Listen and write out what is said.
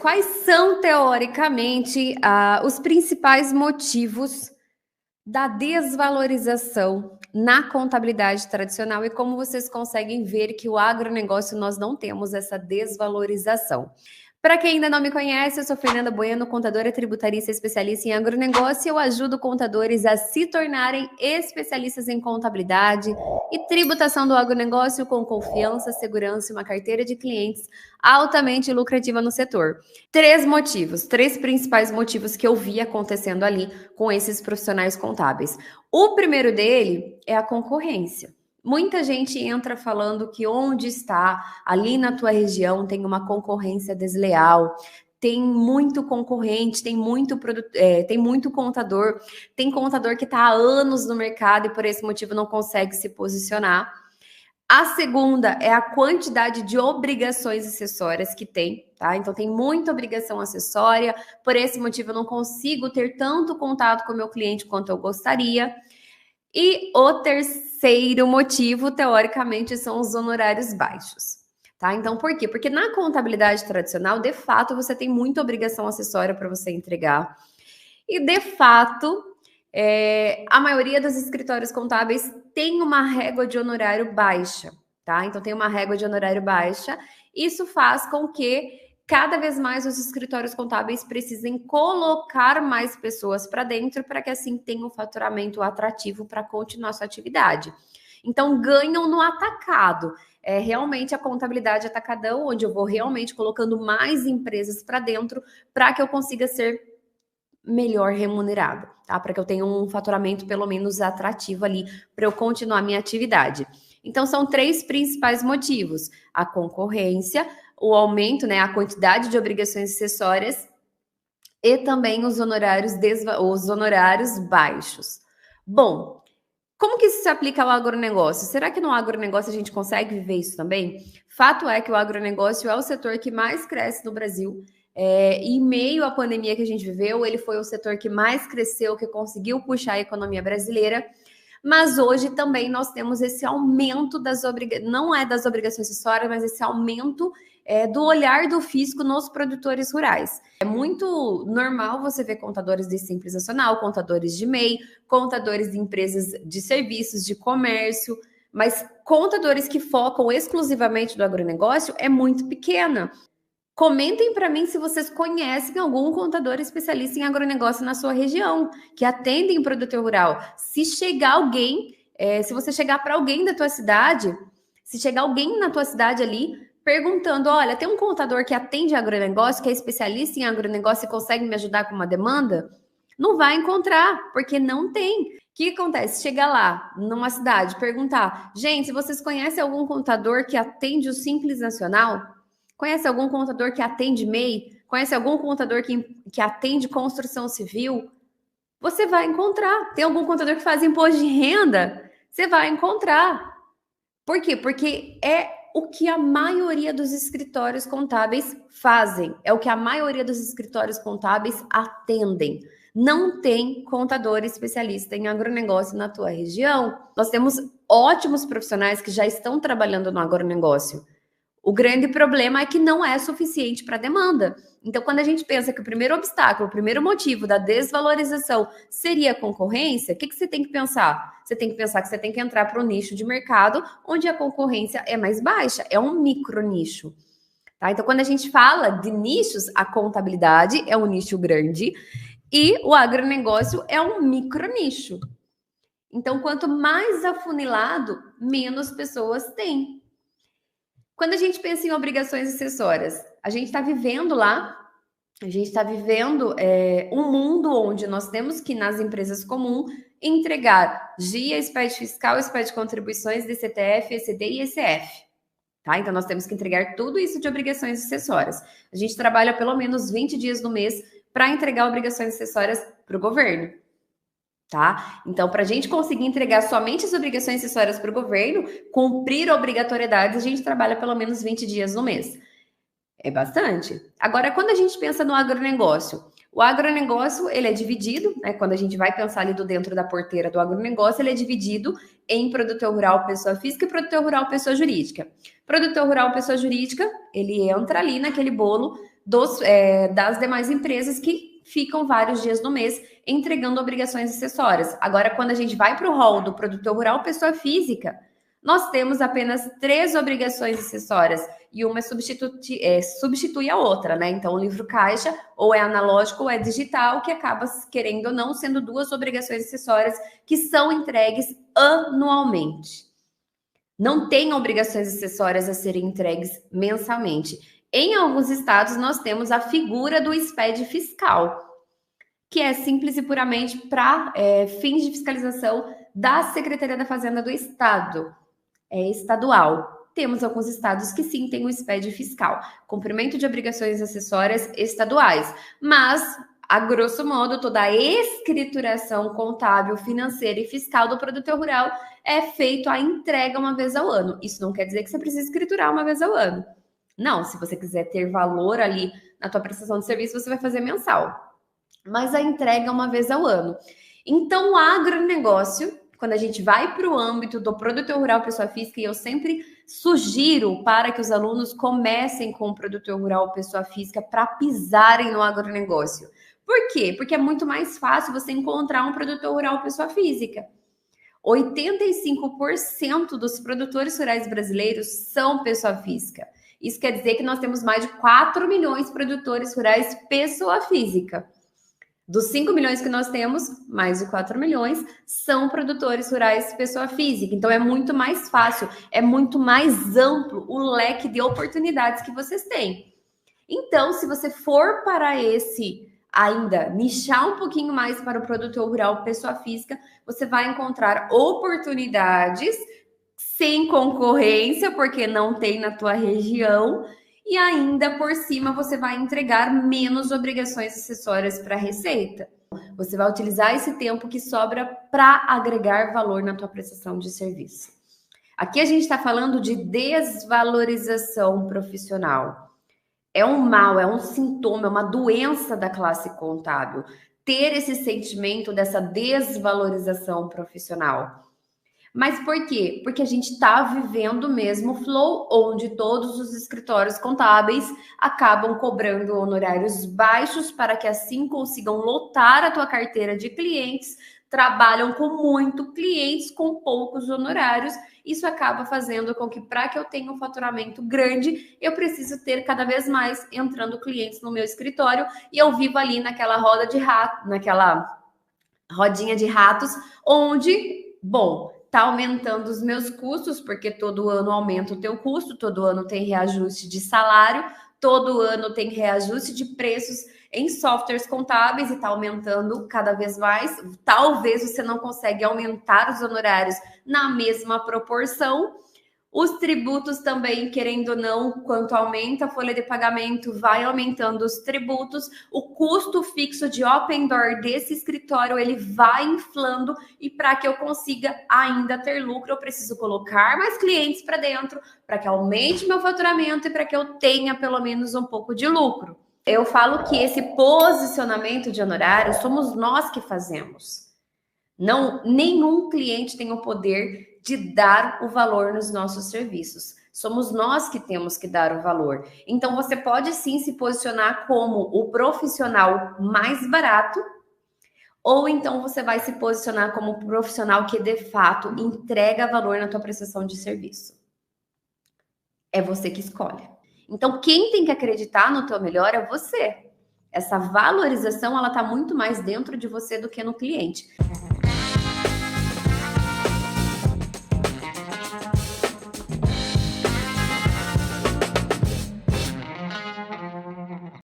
Quais são, teoricamente, os principais motivos da desvalorização na contabilidade tradicional e como vocês conseguem ver que o agronegócio nós não temos essa desvalorização? Para quem ainda não me conhece, eu sou Fernanda Bueno, contadora tributarista especialista em agronegócio e eu ajudo contadores a se tornarem especialistas em contabilidade e tributação do agronegócio com confiança, segurança e uma carteira de clientes altamente lucrativa no setor. Três principais motivos que eu vi acontecendo ali com esses profissionais contábeis. O primeiro dele é a concorrência. Muita gente entra falando que onde está, ali na tua região, tem uma concorrência desleal, tem muito concorrente, tem muito contador, tem contador que está há anos no mercado e por esse motivo não consegue se posicionar. A segunda é a quantidade de obrigações acessórias que tem, tá? Então tem muita obrigação acessória, por esse motivo eu não consigo ter tanto contato com o meu cliente quanto eu gostaria. E o terceiro motivo, teoricamente, são os honorários baixos, tá? Então, por quê? Porque na contabilidade tradicional, de fato, você tem muita obrigação acessória para você entregar. E, de fato, a maioria dos escritórios contábeis tem uma régua de honorário baixa, tá? Então, tem uma régua de honorário baixa. Isso faz com que cada vez mais os escritórios contábeis precisem colocar mais pessoas para dentro para que assim tenha um faturamento atrativo para continuar sua atividade. Então, ganham no atacado. É realmente a contabilidade atacadão, onde eu vou realmente colocando mais empresas para dentro para que eu consiga ser melhor remunerado, tá? Para que eu tenha um faturamento pelo menos atrativo ali para eu continuar minha atividade. Então, são três principais motivos: a concorrência, o aumento, né, a quantidade de obrigações acessórias e também os honorários baixos. Bom, como que isso se aplica ao agronegócio? Será que no agronegócio a gente consegue viver isso também? Fato é que o agronegócio é o setor que mais cresce no Brasil. Em meio à pandemia que a gente viveu, ele foi o setor que mais cresceu, que conseguiu puxar a economia brasileira. Mas hoje também nós temos esse aumento não é das obrigações acessórias, mas esse aumento do olhar do fisco nos produtores rurais. É muito normal você ver contadores de Simples Nacional, contadores de MEI, contadores de empresas de serviços, de comércio, mas contadores que focam exclusivamente do agronegócio é muito pequena. Comentem para mim se vocês conhecem algum contador especialista em agronegócio na sua região, que atende em produtor rural. Se chegar alguém, se você chegar para alguém da tua cidade, se chegar alguém na tua cidade ali, perguntando, olha, tem um contador que atende agronegócio, que é especialista em agronegócio e consegue me ajudar com uma demanda? Não vai encontrar, porque não tem. O que acontece? Chegar lá, numa cidade, perguntar, gente, vocês conhecem algum contador que atende o Simples Nacional? Conhece algum contador que atende MEI? Conhece algum contador que atende construção civil? Você vai encontrar. Tem algum contador que faz imposto de renda? Você vai encontrar. Por quê? Porque é o que a maioria dos escritórios contábeis fazem. É o que a maioria dos escritórios contábeis atendem. Não tem contador especialista em agronegócio na tua região. Nós temos ótimos profissionais que já estão trabalhando no agronegócio. O grande problema é que não é suficiente para a demanda. Então, quando a gente pensa que o primeiro obstáculo, o primeiro motivo da desvalorização seria a concorrência, o que você tem que pensar? Você tem que pensar que você tem que entrar para um nicho de mercado onde a concorrência é mais baixa, é um micro nicho. Tá? Então, quando a gente fala de nichos, a contabilidade é um nicho grande e o agronegócio é um micro nicho. Então, quanto mais afunilado, menos pessoas tem. Quando a gente pensa em obrigações acessórias, a gente está vivendo um mundo onde nós temos que, nas empresas comuns, entregar GIA, SPED fiscal, SPED contribuições, DCTF, ECD e ECF. Tá? Então, nós temos que entregar tudo isso de obrigações acessórias. A gente trabalha pelo menos 20 dias no mês para entregar obrigações acessórias para o governo. Tá? Então, para a gente conseguir entregar somente as obrigações acessórias para o governo, cumprir obrigatoriedades, a gente trabalha pelo menos 20 dias no mês. É bastante. Agora, quando a gente pensa no agronegócio, o agronegócio, ele é dividido, né? Quando a gente vai pensar ali dentro da porteira do agronegócio, ele é dividido em produtor rural, pessoa física e produtor rural, pessoa jurídica. Produtor rural, pessoa jurídica, ele entra ali naquele bolo das demais empresas que ficam vários dias no mês entregando obrigações acessórias. Agora, quando a gente vai para o rol do produtor rural, pessoa física, nós temos apenas 3 obrigações acessórias e uma substitui a outra, né? Então, o livro caixa ou é analógico ou é digital, que acaba, querendo ou não, sendo 2 obrigações acessórias que são entregues anualmente. Não tem obrigações acessórias a serem entregues mensalmente. Em alguns estados, nós temos a figura do SPED fiscal, que é simples e puramente para fins de fiscalização da Secretaria da Fazenda do Estado. É estadual. Temos alguns estados que sim têm o SPED fiscal, cumprimento de obrigações acessórias estaduais, mas, a grosso modo, toda a escrituração contábil, financeira e fiscal do produtor rural é feito a entrega uma vez ao ano. Isso não quer dizer que você precisa escriturar uma vez ao ano. Não, se você quiser ter valor ali na tua prestação de serviço, você vai fazer mensal. Mas a entrega é uma vez ao ano. Então, o agronegócio, quando a gente vai para o âmbito do produtor rural pessoa física, e eu sempre sugiro para que os alunos comecem com o produtor rural pessoa física para pisarem no agronegócio. Por quê? Porque é muito mais fácil você encontrar um produtor rural pessoa física. 85% dos produtores rurais brasileiros são pessoa física. Isso quer dizer que nós temos mais de 4 milhões de produtores rurais pessoa física. Dos 5 milhões que nós temos, mais de 4 milhões são produtores rurais pessoa física. Então, é muito mais fácil, é muito mais amplo o leque de oportunidades que vocês têm. Então, se você for para ainda nichar um pouquinho mais para o produtor rural pessoa física, você vai encontrar oportunidades sem concorrência, porque não tem na tua região, e ainda por cima você vai entregar menos obrigações acessórias para a Receita. Você vai utilizar esse tempo que sobra para agregar valor na tua prestação de serviço. Aqui a gente está falando de desvalorização profissional. É um mal, é um sintoma, é uma doença da classe contábil ter esse sentimento dessa desvalorização profissional. Mas por quê? Porque a gente está vivendo o mesmo flow, onde todos os escritórios contábeis acabam cobrando honorários baixos para que assim consigam lotar a tua carteira de clientes, trabalham com muito clientes com poucos honorários. Isso acaba fazendo com que, para que eu tenha um faturamento grande, eu preciso ter cada vez mais entrando clientes no meu escritório, e eu vivo ali naquela roda de rato, naquela rodinha de ratos, onde, bom, tá aumentando os meus custos, porque todo ano aumenta o teu custo, todo ano tem reajuste de salário, todo ano tem reajuste de preços em softwares contábeis e tá aumentando cada vez mais. Talvez você não consiga aumentar os honorários na mesma proporção. Os tributos também, querendo ou não, quanto aumenta a folha de pagamento, vai aumentando os tributos. O custo fixo de open door desse escritório, ele vai inflando, e para que eu consiga ainda ter lucro, eu preciso colocar mais clientes para dentro, para que aumente meu faturamento e para que eu tenha pelo menos um pouco de lucro. Eu falo que esse posicionamento de honorário somos nós que fazemos. Não, nenhum cliente tem o poder de dar o valor nos nossos serviços. Somos nós que temos que dar o valor. Então, você pode sim se posicionar como o profissional mais barato, ou então você vai se posicionar como o profissional que de fato entrega valor na tua prestação de serviço. É você que escolhe. Então, quem tem que acreditar no teu melhor é você. Essa valorização, ela está muito mais dentro de você do que no cliente.